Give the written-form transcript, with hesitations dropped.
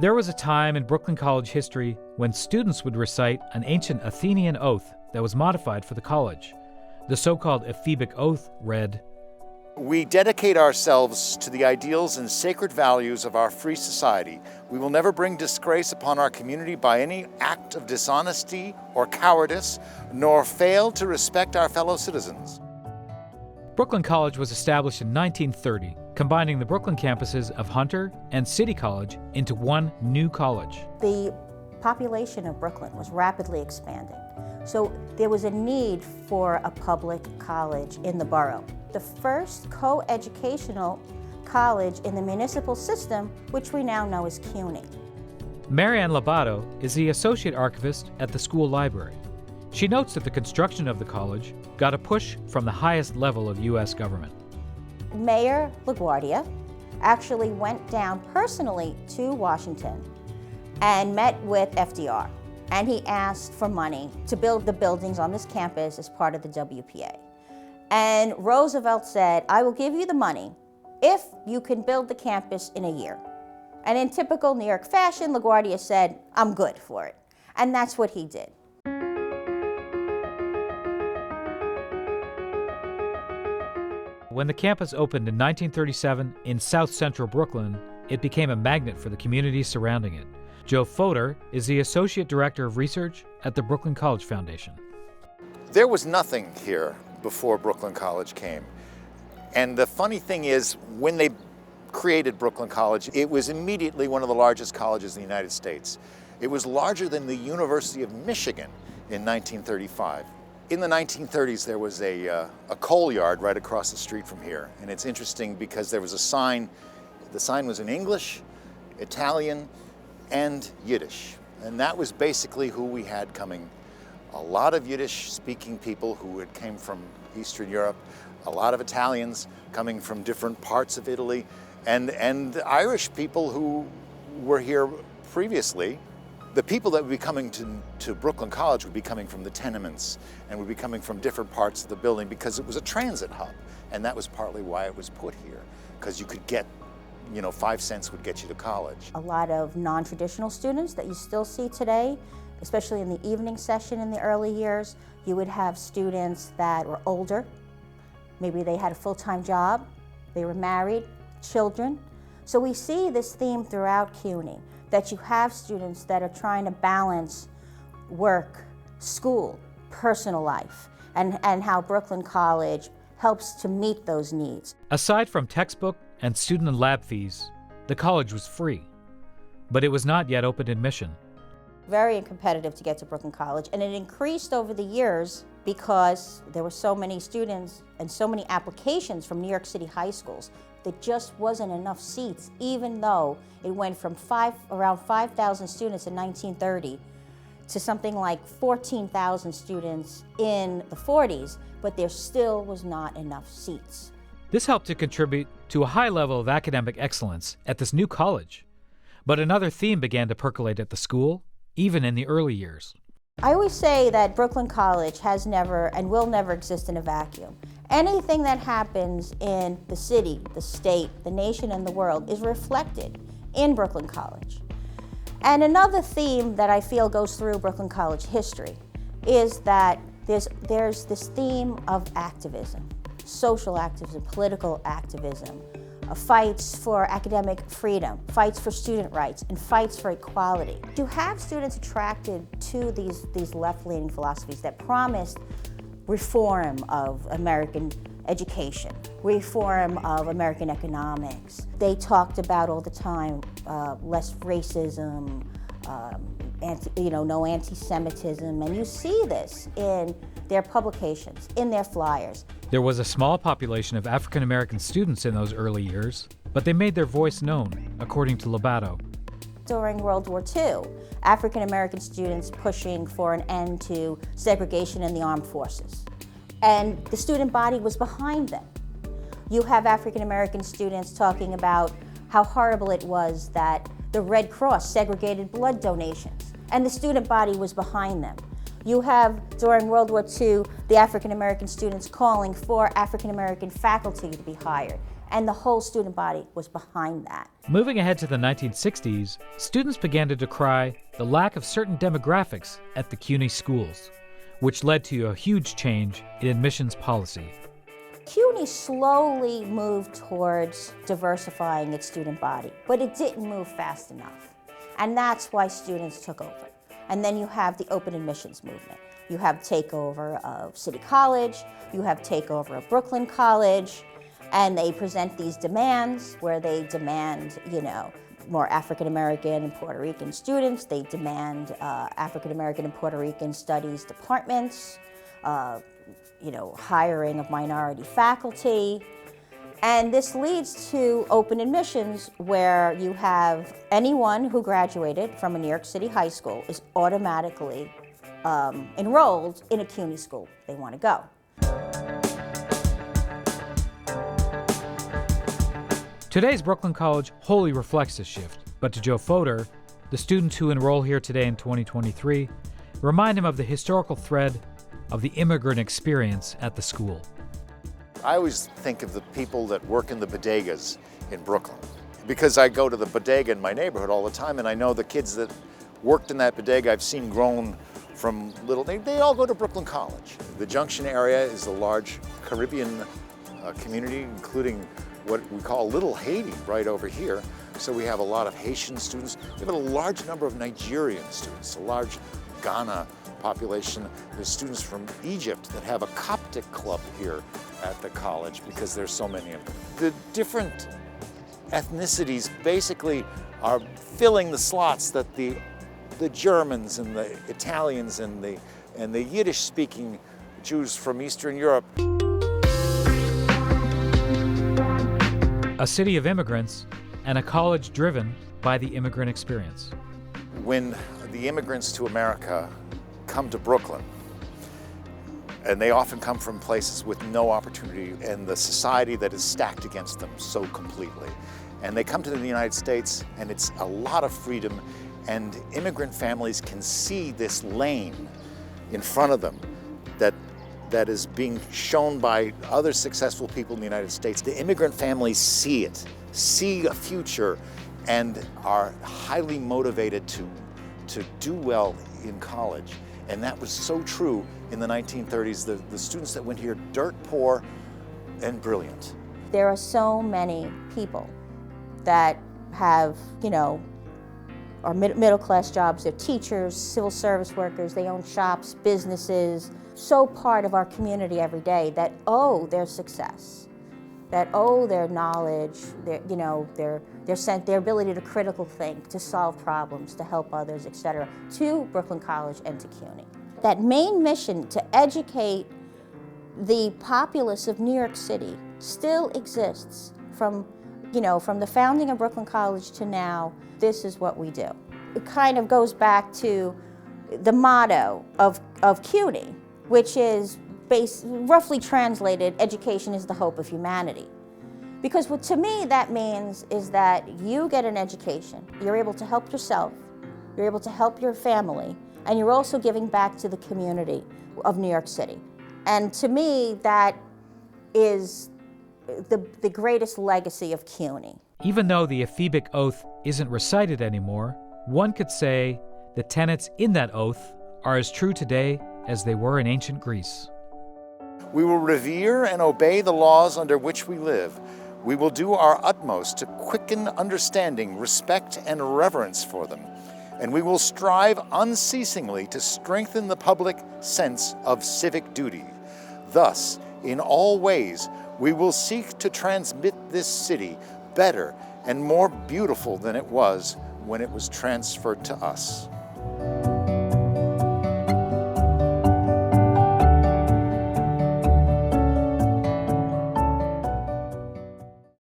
There was a time in Brooklyn College history when students would recite an ancient Athenian oath that was modified for the college. The so-called Ephebic Oath read, "We dedicate ourselves to the ideals and sacred values of our free society. We will never bring disgrace upon our community by any act of dishonesty or cowardice, nor fail to respect our fellow citizens." Brooklyn College was established in 1930, combining the Brooklyn campuses of Hunter and City College into one new college. The population of Brooklyn was rapidly expanding, so there was a need for a public college in the borough. The first co-educational college in the municipal system, which we now know as CUNY. Marianne Labatto is the associate archivist at the school library. She notes that the construction of the college got a push from the highest level of U.S. government. Mayor LaGuardia actually went down personally to Washington and met with FDR, and he asked for money to build the buildings on this campus as part of the WPA. And Roosevelt said, "I will give you the money if you can build the campus in a year." And in typical New York fashion, LaGuardia said, "I'm good for it." And that's what he did. When the campus opened in 1937 in South Central Brooklyn, it became a magnet for the community surrounding it. Joe Fodor is the Associate Director of Research at the Brooklyn College Foundation. There was nothing here before Brooklyn College came. And the funny thing is, when they created Brooklyn College, it was immediately one of the largest colleges in the United States. It was larger than the University of Michigan in 1935. In the 1930s, there was a coal yard right across the street from here. And it's interesting because there was a sign. The sign was in English, Italian, and Yiddish. And that was basically who we had coming. A lot of Yiddish-speaking people who had came from Eastern Europe, a lot of Italians coming from different parts of Italy, and Irish people who were here previously. The people that would be coming to Brooklyn College would be coming from the tenements and would be coming from different parts of the building because it was a transit hub. And that was partly why it was put here, because you could get, 5 cents would get you to college. A lot of non-traditional students that you still see today, especially in the evening session in the early years. You would have students that were older. Maybe they had a full-time job, they were married, children. So we see this theme throughout CUNY, that you have students that are trying to balance work, school, personal life, and how Brooklyn College helps to meet those needs. Aside from textbook and student and lab fees, the college was free, but it was not yet open admission. Very competitive to get to Brooklyn College, and it increased over the years because there were so many students and so many applications from New York City high schools. There just wasn't enough seats, even though it went from around 5,000 students in 1930 to something like 14,000 students in the 40s, but there still was not enough seats. This helped to contribute to a high level of academic excellence at this new college. But another theme began to percolate at the school, even in the early years. I always say that Brooklyn College has never and will never exist in a vacuum. Anything that happens in the city, the state, the nation, and the world is reflected in Brooklyn College. And another theme that I feel goes through Brooklyn College history is that there's this theme of activism, social activism, political activism, fights for academic freedom, fights for student rights, and fights for equality. To have students attracted to these left-leaning philosophies that promised reform of American education, reform of American economics. They talked about all the time less racism, no anti-Semitism, and you see this in their publications, in their flyers. There was a small population of African American students in those early years, but they made their voice known, according to Labatto. During World War II, African American students pushing for an end to segregation in the armed forces. And the student body was behind them. You have African American students talking about how horrible it was that the Red Cross segregated blood donations, and the student body was behind them. You have, during World War II, the African American students calling for African American faculty to be hired, And the whole student body was behind that. Moving ahead to the 1960s, students began to decry the lack of certain demographics at the CUNY schools, which led to a huge change in admissions policy. CUNY slowly moved towards diversifying its student body, but it didn't move fast enough. And that's why students took over. And then you have the open admissions movement. You have takeover of City College, you have takeover of Brooklyn College, and they present these demands where they demand, more African American and Puerto Rican students. They demand African American and Puerto Rican studies departments, hiring of minority faculty. And this leads to open admissions where you have anyone who graduated from a New York City high school is automatically enrolled in a CUNY school they want to go. Today's Brooklyn College wholly reflects this shift, but to Joe Fodor, the students who enroll here today in 2023 remind him of the historical thread of the immigrant experience at the school. I always think of the people that work in the bodegas in Brooklyn, because I go to the bodega in my neighborhood all the time, and I know the kids that worked in that bodega I've seen grown from little, they all go to Brooklyn College. The Junction area is a large Caribbean community, including what we call Little Haiti right over here. So we have a lot of Haitian students. We have a large number of Nigerian students, a large Ghana population. There's students from Egypt that have a Coptic club here at the college because there's so many of them. The different ethnicities basically are filling the slots that the Germans and the Italians and the Yiddish-speaking Jews from Eastern Europe. A city of immigrants and a college driven by the immigrant experience. When the immigrants to America come to Brooklyn, and they often come from places with no opportunity and the society that is stacked against them so completely, and they come to the United States and it's a lot of freedom, and immigrant families can see this lane in front of them that is being shown by other successful people in the United States. The immigrant families see it, see a future, and are highly motivated to do well in college. And that was so true in the 1930s. The students that went here, dirt poor and brilliant. There are so many people that have, are middle class jobs. They're teachers, civil service workers, they own shops, businesses, so part of our community every day that owe their success, that owe their knowledge, their ability to critical think, to solve problems, to help others, etc., to Brooklyn College and to CUNY. That main mission to educate the populace of New York City still exists from the founding of Brooklyn College to now. This is what we do. It kind of goes back to the motto of CUNY, which is roughly translated, education is the hope of humanity. Because what to me that means is that you get an education, you're able to help yourself, you're able to help your family, and you're also giving back to the community of New York City. And to me, that is the greatest legacy of CUNY. Even though the ephebic oath isn't recited anymore, one could say the tenets in that oath are as true today as they were in ancient Greece. We will revere and obey the laws under which we live. We will do our utmost to quicken understanding, respect, and reverence for them. And we will strive unceasingly to strengthen the public sense of civic duty. Thus, in all ways, we will seek to transmit this city better and more beautiful than it was when it was transferred to us.